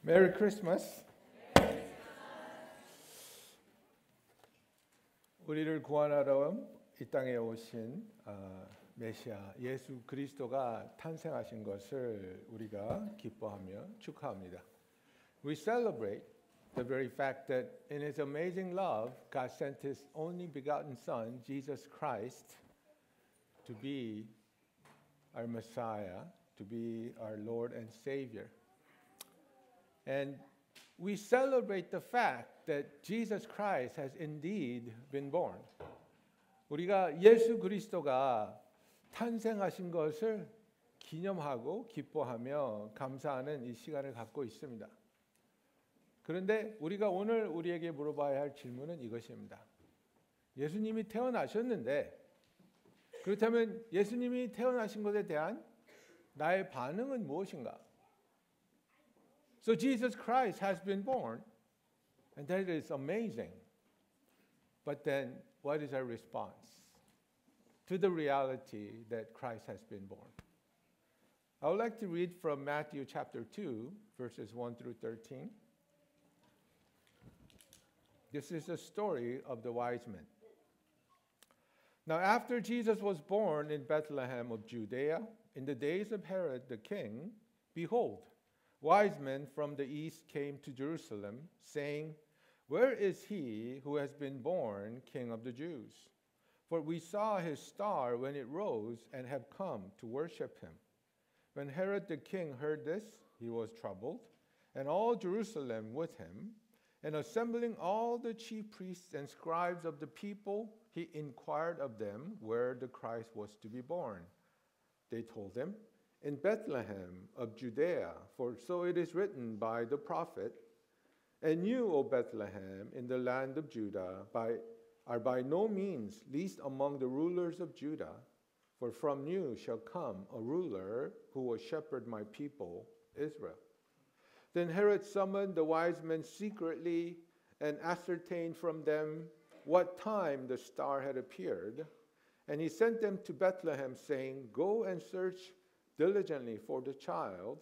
Merry Christmas. 우리를 구원하러 이 땅에 오신 메시아 예수 그리스도가 탄생하신 것을 우리가 기뻐하며 축하합니다. We celebrate the very fact that in His amazing love, God sent His only begotten Son, Jesus Christ, to be our Messiah, to be our Lord and Savior. And we celebrate the fact that Jesus Christ has indeed been born. 우리가 예수 그리스도가 탄생하신 것을 기념하고 기뻐하며 감사하는 이 시간을 갖고 있습니다. 그런데 우리가 오늘 우리에게 물어봐야 할 질문은 이것입니다. 예수님이 태어나셨는데 그렇다면 예수님이 태어나신 것에 대한 나의 반응은 무엇인가? So Jesus Christ has been born, and that is amazing. But then, what is our response to the reality that Christ has been born? I would like to read from Matthew chapter 2, verses 1 through 13. This is the story of the wise men. Now, after Jesus was born in Bethlehem of Judea, in the days of Herod the king, behold, wise men from the east came to Jerusalem, saying, Where is he who has been born King of the Jews? For we saw his star when it rose and have come to worship him. When Herod the king heard this, he was troubled, and all Jerusalem with him. And assembling all the chief priests and scribes of the people, he inquired of them where the Christ was to be born. They told him, In Bethlehem of Judea, for so it is written by the prophet, And you, O Bethlehem, in the land of Judah, are by no means least among the rulers of Judah, for from you shall come a ruler who will shepherd my people, Israel. Then Herod summoned the wise men secretly and ascertained from them what time the star had appeared. And he sent them to Bethlehem, saying, Go and search diligently for the child,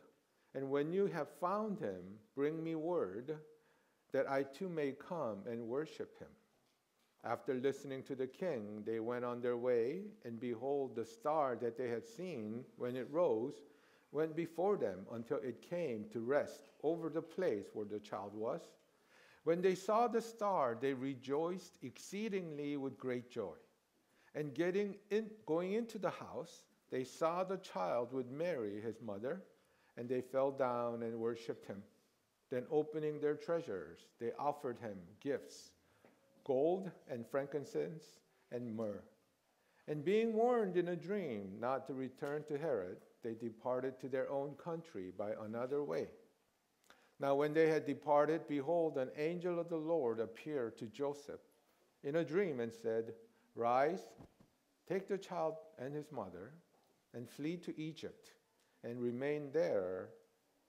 and when you have found him, bring me word, that I too may come and worship him. After listening to the king, they went on their way, and behold, the star that they had seen when it rose went before them until it came to rest over the place where the child was. When they saw the star, they rejoiced exceedingly with great joy. And going into the house, they saw the child with Mary, his mother, and they fell down and worshipped him. Then opening their treasures, they offered him gifts, gold and frankincense and myrrh. And being warned in a dream not to return to Herod, they departed to their own country by another way. Now when they had departed, behold, an angel of the Lord appeared to Joseph in a dream and said, Rise, take the child and his mother, and flee to Egypt, and remain there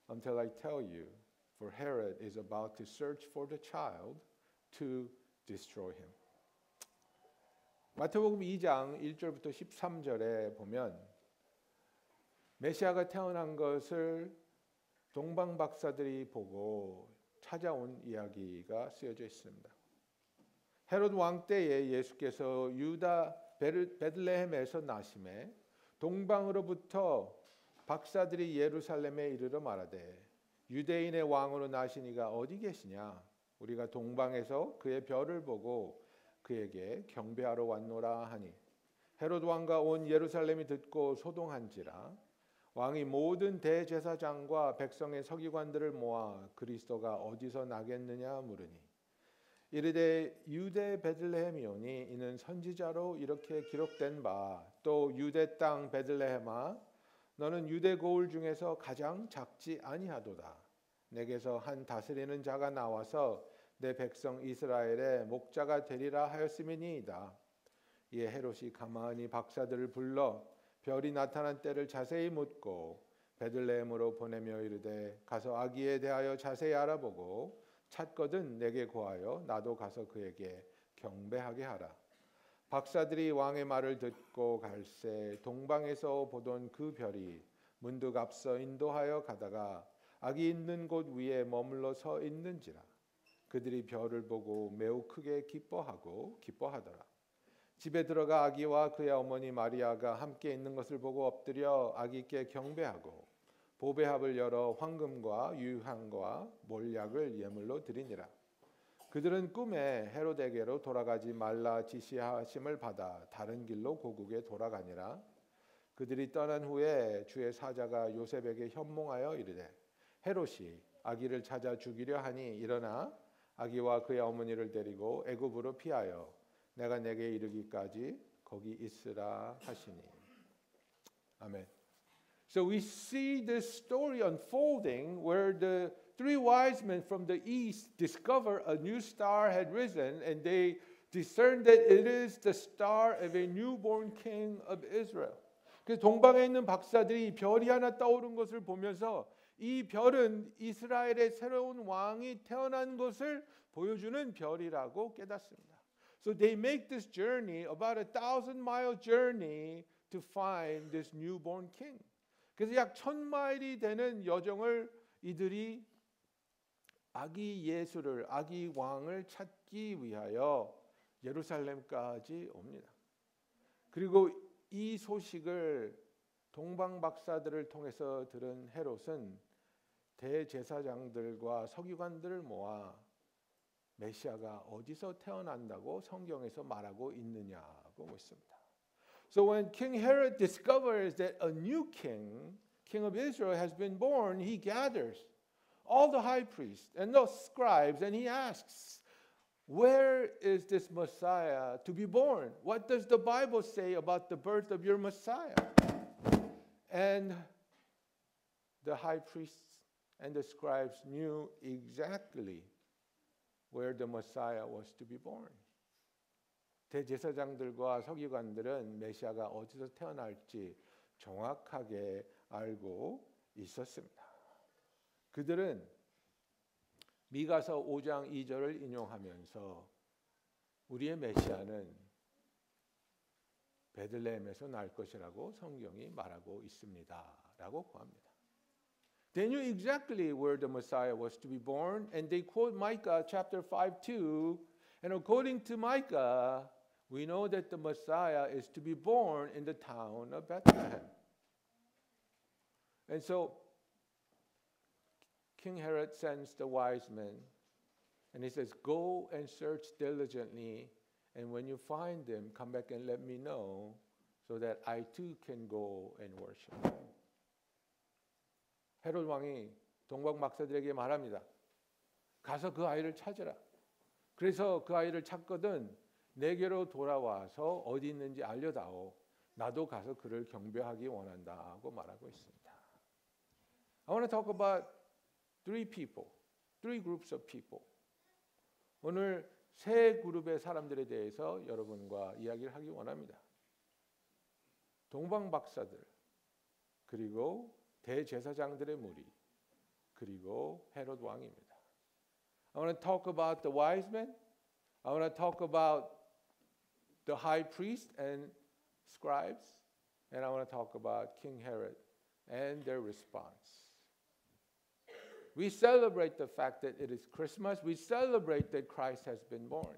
until I tell you, for Herod is about to search for the child to destroy him. 마태복음 2장 1절부터 13절에 보면 메시아가 태어난 것을 동방 박사들이 보고 찾아온 이야기가 쓰여져 있습니다. 헤롯 왕 때에 예수께서 유다 베들레헴에서 나심에 동방으로부터 박사들이 예루살렘에 이르러 말하되 유대인의 왕으로 나신 이가 어디 계시냐? 우리가 동방에서 그의 별을 보고 그에게 경배하러 왔노라 하니 헤롯 왕과 온 예루살렘이 듣고 소동한지라 왕이 모든 대제사장과 백성의 서기관들을 모아 그리스도가 어디서 나겠느냐 물으니 이르되 유대 베들레헴이오니 이는 선지자로 이렇게 기록된 바 또 유대 땅 베들레헴아 너는 유대 고을 중에서 가장 작지 아니하도다. 내게서 한 다스리는 자가 나와서 내 백성 이스라엘의 목자가 되리라 하였음이니이다. 이에 헤롯이 가만히 박사들을 불러 별이 나타난 때를 자세히 묻고 베들레헴으로 보내며 이르되 가서 아기에 대하여 자세히 알아보고 찾거든 내게 고하여 나도 가서 그에게 경배하게 하라. 박사들이 왕의 말을 듣고 갈새 동방에서 보던 그 별이 문득 앞서 인도하여 가다가 아기 있는 곳 위에 머물러 서 있는지라. 그들이 별을 보고 매우 크게 기뻐하더라. 집에 들어가 아기와 그의 어머니 마리아가 함께 있는 것을 보고 엎드려 아기께 경배하고 보배합을 열어 황금과 유향과 몰약을 예물로 드리니라. 그들은 꿈에 헤로데게로 돌아가지 말라 지시하심을 받아 다른 길로 고국에 돌아가니라. 그들이 떠난 후에 주의 사자가 요셉에게 현몽하여 이르되 헤롯이 아기를 찾아 죽이려 하니 일어나 아기와 그의 어머니를 데리고 애굽으로 피하여 내가 내게 이르기까지 거기 있으라 하시니. 아멘. So we see this story unfolding where the three wise men from the east discover a new star had risen and they discern that it is the star of a newborn king of Israel. 그 동방에 있는 박사들이 별이 하나 떠오른 것을 보면서 이 별은 이스라엘의 새로운 왕이 태어난 것을 보여주는 별이라고 깨닫습니다. So they make this journey, about 1,000-mile journey, to find this newborn king. 그래서 약 1,000마일이 되는 여정을 이들이 아기 예수를, 아기 왕을 찾기 위하여 예루살렘까지 옵니다. 그리고 이 소식을 동방 박사들을 통해서 들은 헤롯은 대제사장들과 서기관들을 모아 메시아가 어디서 태어난다고 성경에서 말하고 있느냐고 묻습니다. So when King Herod discovers that a new king, king of Israel, has been born, he gathers all the high priests and the scribes and he asks, where is this Messiah to be born? What does the Bible say about the birth of your Messiah? And the high priests and the scribes knew exactly where the Messiah was to be born. 대제사장들과 서기관들은 메시아가 어디서 태어날지 정확하게 알고 있었습니다. 그들은 미가서 5장 2절을 인용하면서 우리의 메시아는 베들레헴에서 날 것이라고 성경이 말하고 있습니다라고 고합니다. They knew exactly where the Messiah was to be born, and they quote Micah chapter 5:2, and according to Micah, we know that the Messiah is to be born in the town of Bethlehem. And so King Herod sends the wise men, and he says, go and search diligently, and when you find them, come back and let me know, so that I too can go and worship. 헤롯 왕이 동방 박사들에게 말합니다. 가서 그 아이를 찾으라. 그래서 그 아이를 찾거든 내게로 돌아와서 어디 있는지 알려다오. 나도 가서 그를 경배하기 원한다고 말하고 있습니다. I want to talk about three groups of people. 오늘 세 그룹의 사람들에 대해서 여러분과 이야기를 하기 원합니다. 동방 박사들, 그리고 대제사장들의 무리, 그리고 헤롯 왕입니다. I want to talk about the wise men. I want to talk about the high priest and scribes. And I want to talk about King Herod and their response. We celebrate the fact that it is Christmas. We celebrate that Christ has been born.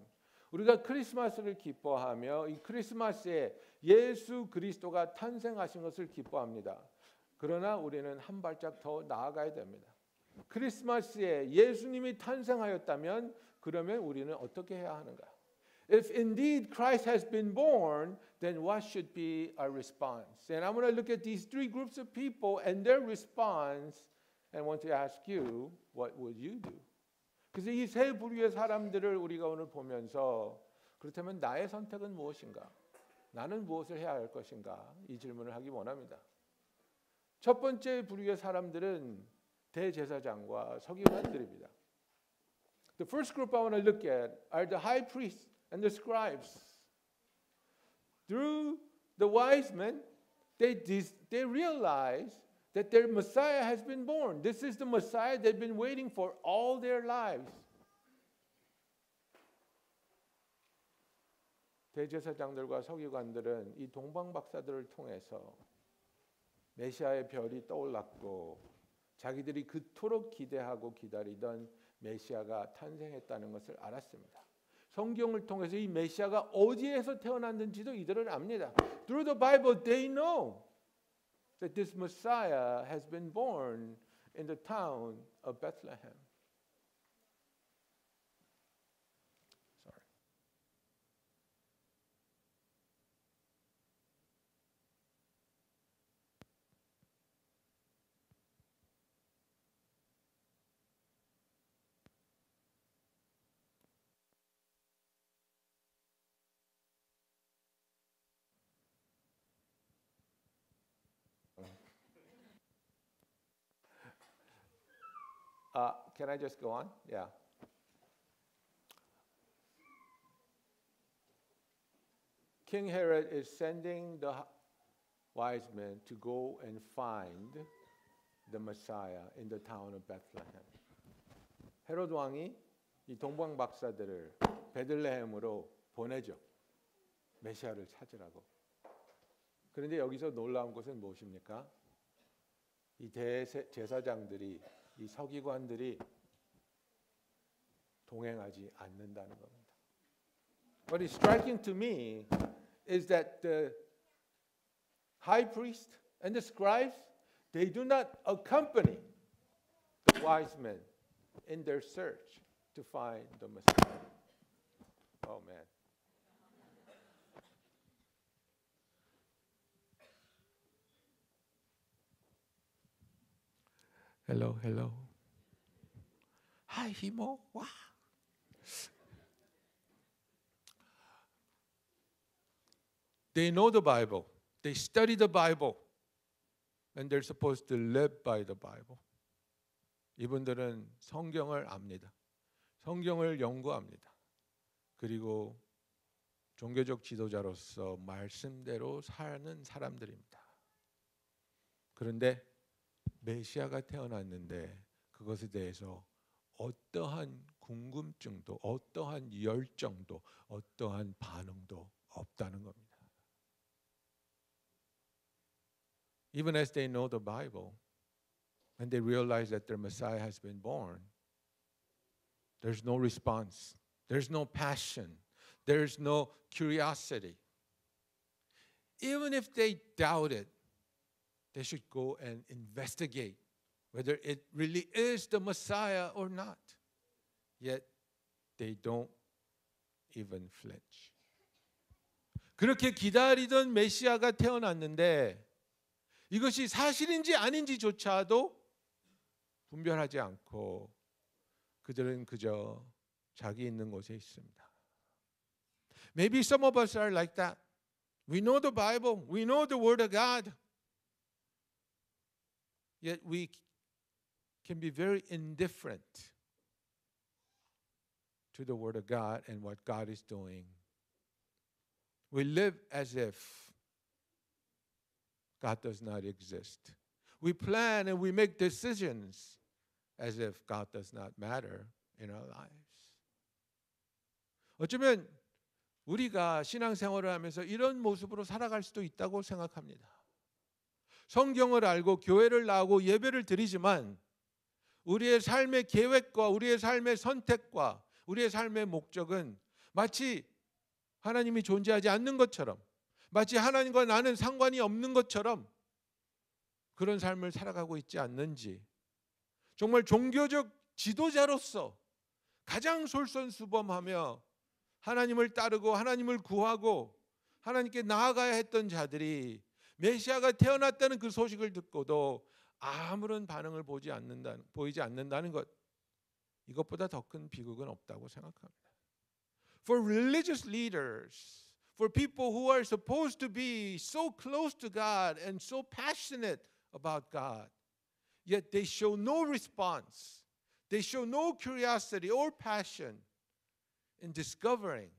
우리가 크리스마스를 기뻐하며 이 크리스마스에 예수 그리스도가 탄생하신 것을 기뻐합니다. 그러나 우리는 한 발짝 더 나아가야 됩니다. 크리스마스에 예수님이 탄생하였다면 그러면 우리는 어떻게 해야 하는가? If indeed Christ has been born, then what should be our response? And I'm going to look at these three groups of people and their response and want to ask you, what would you do? 그래서 이 세 부류의 사람들을 우리가 오늘 보면서 그렇다면 나의 선택은 무엇인가? 나는 무엇을 해야 할 것인가? 이 질문을 하기 원합니다. 첫 번째 부류의 사람들은 대제사장과 서기관들입니다. The first group I want to look at are the high priests and the scribes. Through the wise men, they realize that their Messiah has been born. This is the Messiah they've been waiting for all their lives. 대제사장들과 서기관들은 이 동방 박사들을 통해서 메시아의 별이 떠올랐고 자기들이 그토록 기대하고 기다리던 메시아가 탄생했다는 것을 알았습니다. 성경을 통해서 이 메시아가 어디에서 태어났는지도 이들은 압니다. Through the Bible, they know that this Messiah has been born in the town of Bethlehem. Sorry. Can I just go on? Yeah. King Herod is sending the wise men to go and find the Messiah in the town of Bethlehem. 헤롯 왕이 이 동방 박사들을 베들레헴으로 보내죠. 메시아를 찾으라고. 그런데 여기서 놀라운 것은 무엇입니까? 이 대제사장들이 이 서기관들이 동행하지 않는다는 겁니다. What is striking to me is that the high priest and the scribes, they do not accompany the wise men in their search to find the Messiah. Oh man. Hello, hello. Hi, Himo. Wow. They know the Bible. They study the Bible. And they're supposed to live by the Bible. 이분들은 성경을 압니다. 성경을 연구합니다. 그리고 종교적 지도자로서 말씀대로 사는 사람들입니다. 그런데 메시아가 태어났는데 그것에 대해서 어떠한 궁금증도 어떠한 열정도 어떠한 반응도 없다는 겁니다. Even as they know the Bible and they realize that their Messiah has been born, there's no response. There's no passion. There's no curiosity. Even if they doubt it, they should go and investigate whether it really is the Messiah or not. Yet they don't even flinch. 그렇게 기다리던 메시아가 태어났는데 이것이 사실인지 아닌지조차도 분별하지 않고 그들은 그저 자기 있는 곳에 있습니다. Maybe some of us are like that. We know the Bible. We know the Word of God. Yet we can be very indifferent to the Word of God and what God is doing. We live as if God does not exist. We plan and we make decisions as if God does not matter in our lives. 어쩌면 우리가 신앙생활을 하면서 이런 모습으로 살아갈 수도 있다고 생각합니다. 성경을 알고 교회를 나오고 예배를 드리지만 우리의 삶의 계획과 우리의 삶의 선택과 우리의 삶의 목적은 마치 하나님이 존재하지 않는 것처럼 마치 하나님과 나는 상관이 없는 것처럼 그런 삶을 살아가고 있지 않는지 정말 종교적 지도자로서 가장 솔선수범하며 하나님을 따르고 하나님을 구하고 하나님께 나아가야 했던 자들이 메시아가 태어났다는 그 소식을 듣고도 아무런 반응을 보이지 않는다는 것, 이것보다 더 큰 비극은 없다고 생각합니다. For religious leaders, for people who are supposed to be so close to God and so passionate about God, yet they show no response, they show no curiosity or passion in discovering,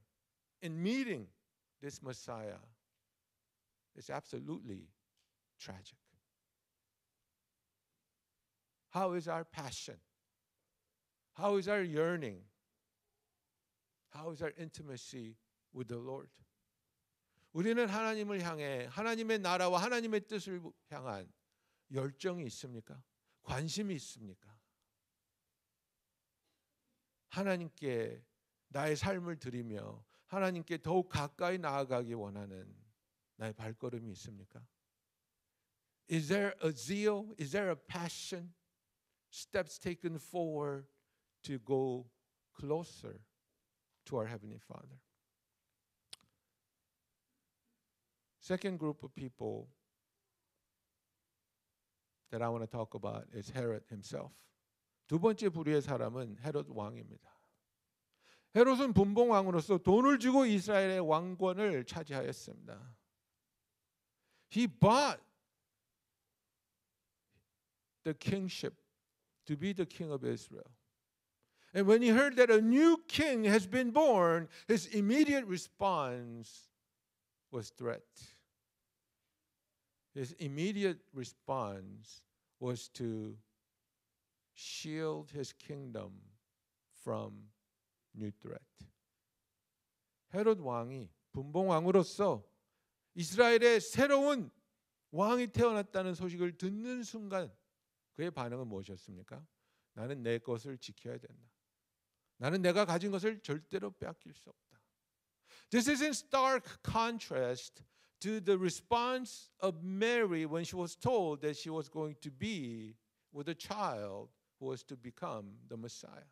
in meeting this Messiah. It's absolutely tragic. How is our passion? How is our yearning? How is our intimacy with the Lord? 우리는 하나님을 향해 하나님의 나라와 하나님의 뜻을 향한 열정이 있습니까? 관심이 있습니까? 하나님께 나의 삶을 드리며 하나님께 더욱 가까이 나아가기 원하는 나의 발걸음이 있습니까? Is there a zeal? Is there a passion? Steps taken forward to go closer to our Heavenly Father. Second group of people that I want to talk about is Herod himself. 두 번째 부류의 사람은 헤롯 왕입니다. 헤롯은 분봉 왕으로서 돈을 주고 이스라엘의 왕권을 차지하였습니다. He bought the kingship to be the king of Israel. And when he heard that a new king has been born, his immediate response was threat. His immediate response was to shield his kingdom from new threat. 헤롯 왕이 분봉 왕으로서 이스라엘의 새로운 왕이 태어났다는 소식을 듣는 순간 그의 반응은 무엇이었습니까? 나는 내 것을 지켜야 된다. 나는 내가 가진 것을 절대로 빼앗길 수 없다. This is in stark contrast to the response of Mary when she was told that she was going to be with a child who was to become the Messiah.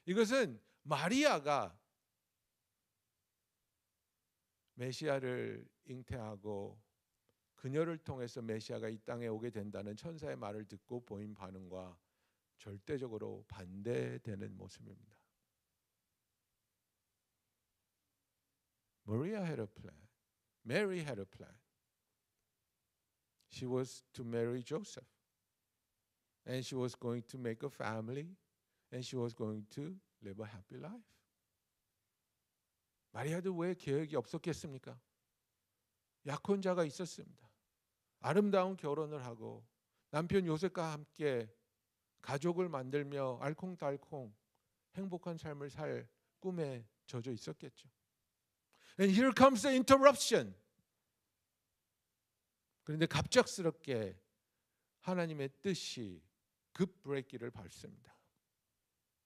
이것은 마리아가 메시아를 잉태하고 그녀를 통해서 메시아가 이 땅에 오게 된다는 천사의 말을 듣고 보인 반응과 절대적으로 반대되는 모습입니다. Maria had a plan. Mary had a plan. She was to marry Joseph. And she was going to make a family. And she was going to live a happy life. 마리아도 왜 계획이 없었겠습니까? 약혼자가 있었습니다. 아름다운 결혼을 하고 남편 요셉과 함께 가족을 만들며 알콩달콩 행복한 삶을 살 꿈에 젖어 있었겠죠. And here comes the interruption. 그런데 갑작스럽게 하나님의 뜻이 급브레이크를 밟습니다.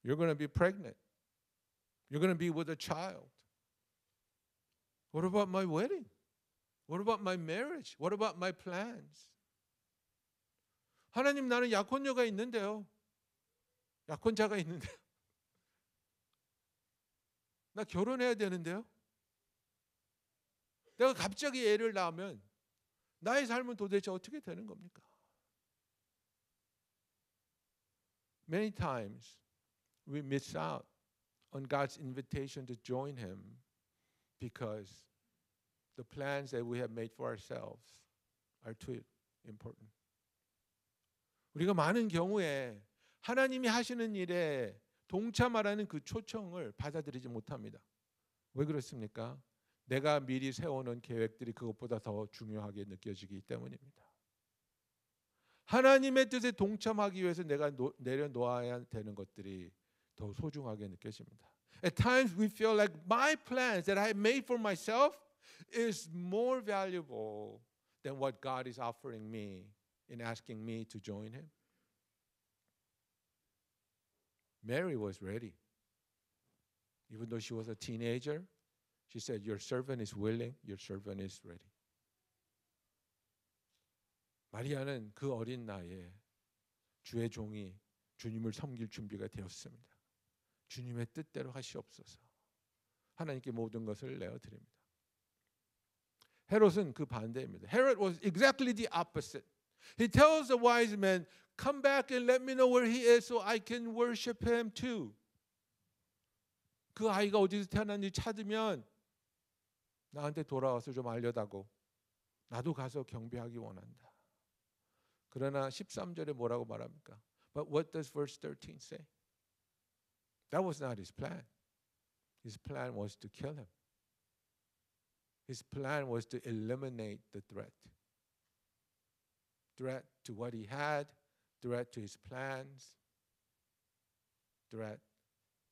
You're going to be pregnant. You're going to be with a child. What about my wedding? What about my marriage? What about my plans? 하나님, 나는 약혼녀가 있는데요. 약혼자가 있는데요. 나 결혼해야 되는데요. 내가 갑자기 애를 낳으면 나의 삶은 도대체 어떻게 되는 겁니까? Many times we miss out on God's invitation to join Him because the plans that we have made for ourselves are too important. 우리가 많은 경우에 하나님이 하시는 일에 동참하라는 그 초청을 받아들이지 못합니다. 왜 그렇습니까? 내가 미리 세워놓은 계획들이 그것보다 더 중요하게 느껴지기 때문입니다. 하나님의 뜻에 동참하기 위해서 내가 내려놓아야 되는 것들이 더 소중하게 느껴집니다. At times we feel like my plans that I have made for myself is more valuable than what God is offering me in asking me to join Him. Mary was ready. Even though she was a teenager, she said, your servant is willing, your servant is ready. 마리아는 그 어린 나이에 주의 종이 주님을 섬길 준비가 되었습니다. 주님의 뜻대로 하시옵소서. 하나님께 모든 것을 내어드립니다. 헤롯은 그 반대입니다. Herod was exactly the opposite. He tells the wise men, come back and let me know where he is so I can worship him too. 그 아이가 어디서 태어났는지 찾으면 나한테 돌아와서 좀 알려다고. 나도 가서 경배하기 원한다. 그러나 13절에 뭐라고 말합니까? But what does verse 13 say? That was not his plan. His plan was to kill him. His plan was to eliminate the threat. Threat to what he had, threat to his plans, threat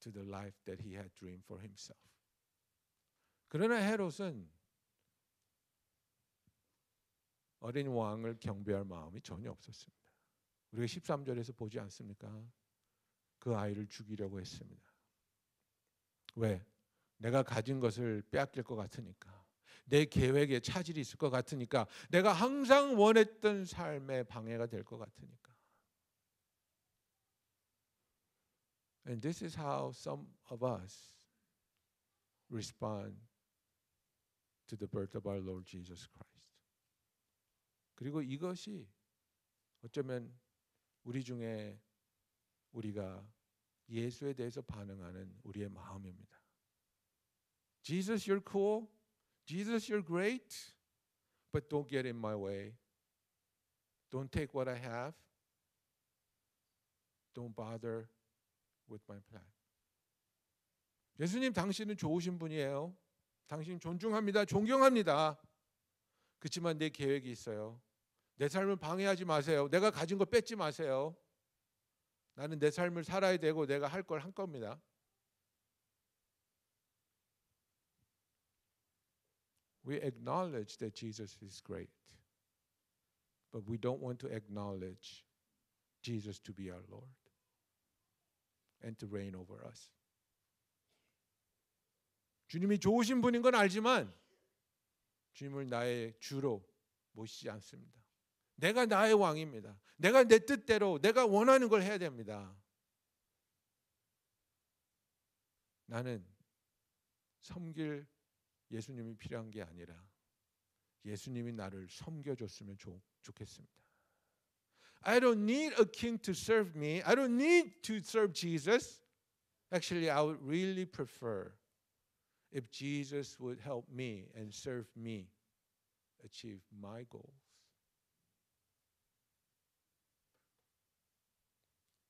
to the life that he had dreamed for himself. 그러나 헤롯은 어린 왕을 경배할 마음이 전혀 없었습니다. 우리가 13절에서 보지 않습니까? 그 아이를 죽이려고 했습니다. 왜? 내가 가진 것을 빼앗길 것 같으니까. 내 계획에 차질이 있을 것 같으니까. 내가 항상 원했던 삶에 방해가 될 것 같으니까. And this is how some of us respond to the birth of our Lord Jesus Christ. 그리고 이것이 어쩌면 우리 중에 우리가 예수에 대해서 반응하는 우리의 마음입니다. Jesus, you're cool. Jesus, you're great. But don't get in my way. Don't take what I have. Don't bother with my plan. 예수님, 당신은 좋으신 분이에요. 당신 존중합니다. 존경합니다. 그렇지만 내 계획이 있어요. 내 삶을 방해하지 마세요. 내가 가진 거 뺏지 마세요. 나는 내 삶을 살아야 되고 내가 할 걸 한 겁니다. We acknowledge that Jesus is great. But we don't want to acknowledge Jesus to be our Lord and to reign over us. 주님이 좋으신 분인 건 알지만 주님을 나의 주로 모시지 않습니다. 내가 나의 왕입니다. 내가 내 뜻대로 내가 원하는 걸 해야 됩니다. 나는 섬길 예수님이 필요한 게 아니라 예수님이 나를 섬겨줬으면 좋겠습니다. I don't need a king to serve me. I don't need to serve Jesus. Actually, I would really prefer if Jesus would help me and serve me achieve my goals.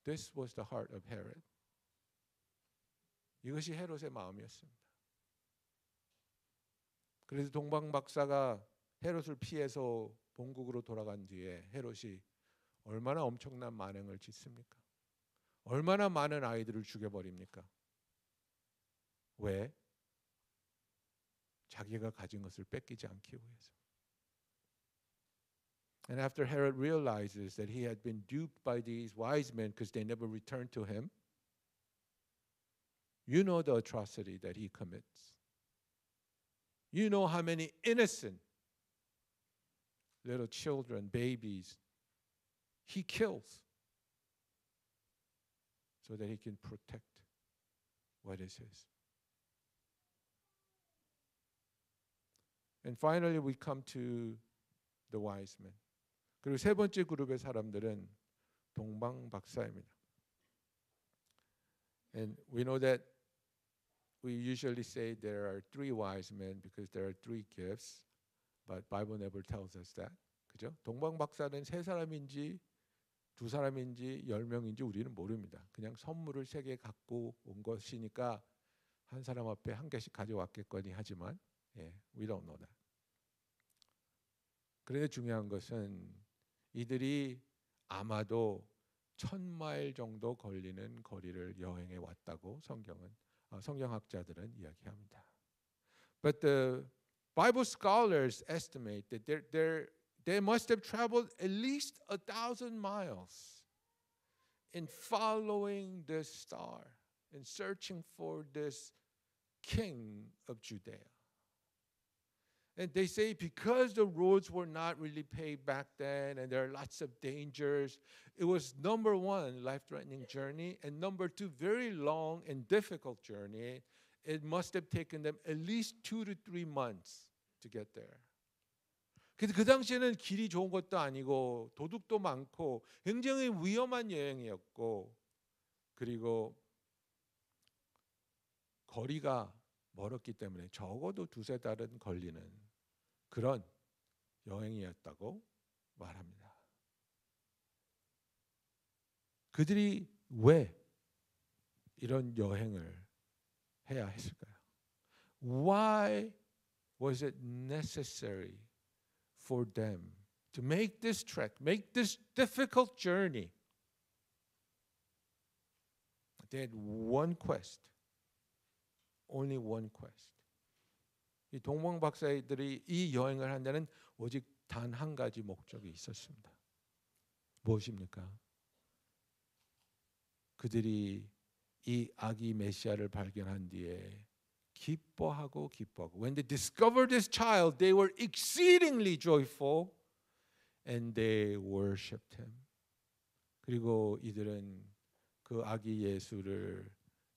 This was the heart of Herod. 이것이 헤롯의 마음이었습니다. 그래서 동방 박사가 헤롯을 피해서 본국으로 돌아간 뒤에 헤롯이 얼마나 엄청난 만행을 짓습니까? 얼마나 많은 아이들을 죽여버립니까? 왜? 자기가 가진 것을 뺏기지 않기 위해서. And after Herod realizes that he had been duped by these wise men because they never returned to him, you know the atrocity that he commits. You know how many innocent little children, babies, he kills so that he can protect what is his. And finally we come to the wise men. 그리고 세 번째 그룹의 사람들은 동방박사입니다. And we know that we usually say there are three wise men because there are three gifts, but Bible never tells us that. 그죠? 동방박사는 세 사람인지 두 사람인지 10명인지 우리는 모릅니다. 그냥 선물을 세 개 갖고 온 것이니까 한 사람 앞에 한 개씩 가져왔겠거니 하지만 we don't know that. 그런데 중요한 것은 이들이 아마도 1000마일 정도 걸리는 거리를 여행해 왔다고 성경학자들은 이야기합니다. But the Bible scholars estimate that they must have traveled at least 1,000 miles in following this star and searching for this king of Judea. And they say because the roads were not really paved back then and there are lots of dangers, it was number one, life-threatening journey, and number two, very long and difficult journey. It must have taken them at least 2 to 3 months to get there. 근데 그 당시에는 길이 좋은 것도 아니고 도둑도 많고 굉장히 위험한 여행이었고 그리고 거리가 멀었기 때문에 적어도 2-3달은 걸리는 그런 여행이었다고 말합니다. 그들이 왜 이런 여행을 해야 했을까요? Why was it necessary for them to make this trek, make this difficult journey? They had one quest. Only one quest. 이 동방박사들이 이 여행을 한 데는 오직 단 한 가지 목적이 있었습니다. 무엇입니까? 그들이 이 아기 메시아를 발견한 뒤에 기뻐하고. When they discovered this child, they were exceedingly joyful and they worshipped him. 그리고 이들은 그 아기 예수를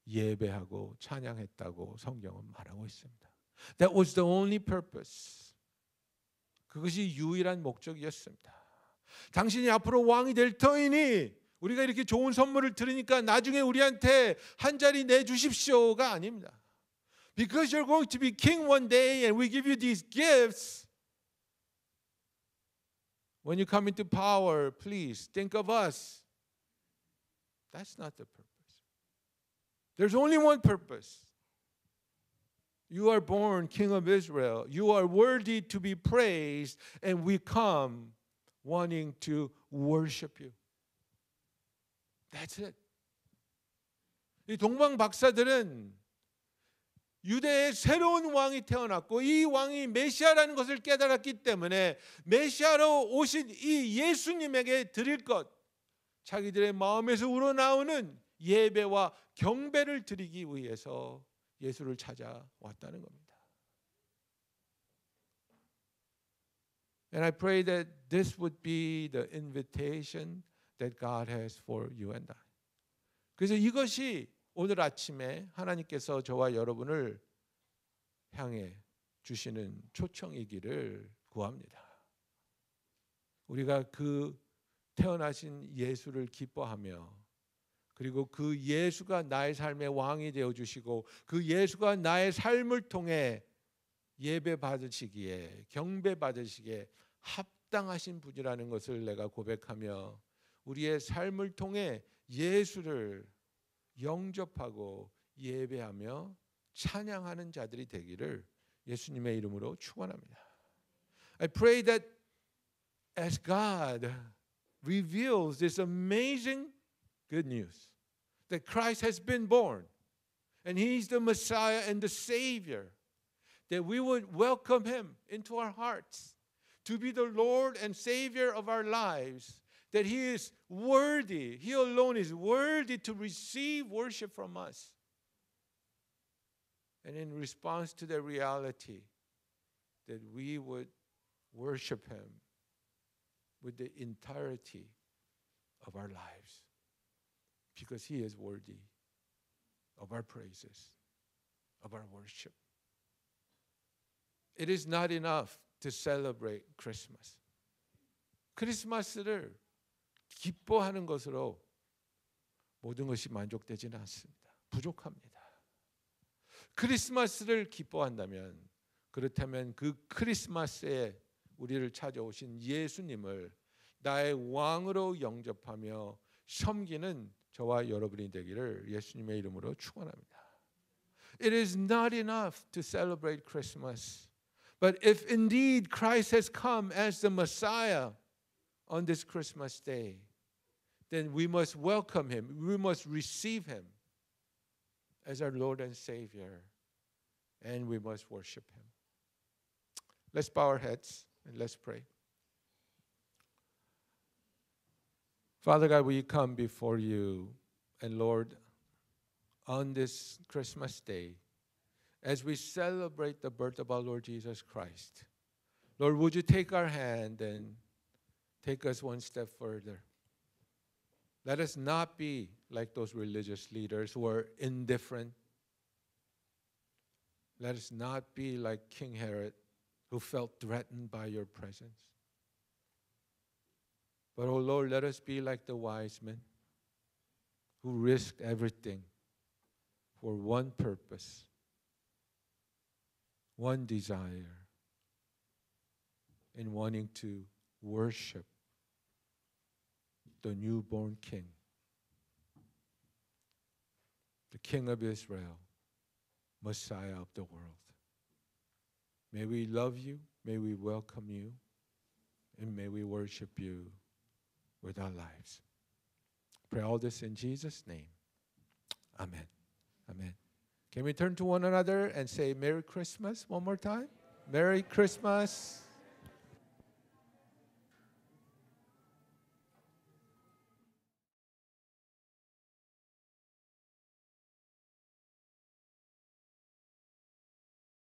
예배하고 찬양했다고 성경은 말하고 있습니다. That was the only purpose. 그것이 유일한 목적이었습니다. 당신이 앞으로 왕이 될 터이니 우리가 이렇게 좋은 선물을 들으니까 나중에 우리한테 한 자리 내주십시오가 아닙니다. Because you're going to be king one day and we give you these gifts. When you come into power, please think of us. That's not the purpose. There's only one purpose. You are born King of Israel. You are worthy to be praised, and we come wanting to worship you. That's it. 이 동방 박사들은 유대에 새로운 왕이 태어났고 이 왕이 메시아라는 것을 깨달았기 때문에 메시아로 오신 이 예수님에게 드릴 것, 자기들의 마음에서 우러나오는 예배와 경배를 드리기 위해서 예수를 찾아왔다는 겁니다. And I pray that this would be the invitation that God has for you and I. 그래서 이것이 오늘 아침에 하나님께서 저와 여러분을 향해 주시는 초청이기를 구합니다. 우리가 그 태어나신 예수를 기뻐하며 그리고 그 예수가 나의 삶의 왕이 되어주시고 그 예수가 나의 삶을 통해 예배 받으시기에 경배 받으시기에 합당하신 분이라는 것을 내가 고백하며 우리의 삶을 통해 예수를 영접하고 예배하며 찬양하는 자들이 되기를 예수님의 이름으로 축원합니다. I pray that as God reveals this amazing good news that Christ has been born and He's the Messiah and the Savior, that we would welcome Him into our hearts to be the Lord and Savior of our lives, that He is worthy, He alone is worthy to receive worship from us. And in response to the reality that we would worship Him with the entirety of our lives, because He is worthy of our praises, of our worship. It is not enough to celebrate Christmas. 크리스마스를 기뻐하는 것으로 모든 것이 만족되지는 않습니다. 부족합니다. 크리스마스를 기뻐한다면, 그렇다면 그 크리스마스에 우리를 찾아오신 예수님을 나의 왕으로 영접하며 섬기는 저와 여러분이 되기를 예수님의 이름으로 축원합니다. It is not enough to celebrate Christmas, but if indeed Christ has come as the Messiah on this Christmas day, then we must welcome Him. We must receive Him as our Lord and Savior, and we must worship Him. Let's bow our heads and let's pray. Father God, we come before you, and Lord, on this Christmas day, as we celebrate the birth of our Lord Jesus Christ, Lord, would you take our hand and take us one step further? Let us not be like those religious leaders who are indifferent. Let us not be like King Herod, who felt threatened by your presence. But, oh Lord, let us be like the wise men who risked everything for one purpose, one desire, in wanting to worship the newborn King, the King of Israel, Messiah of the world. May we love you, may we welcome you, and may we worship you with our lives. Pray all this in Jesus' name. Amen. Amen. Can we turn to one another and say Merry Christmas one more time? Merry Christmas.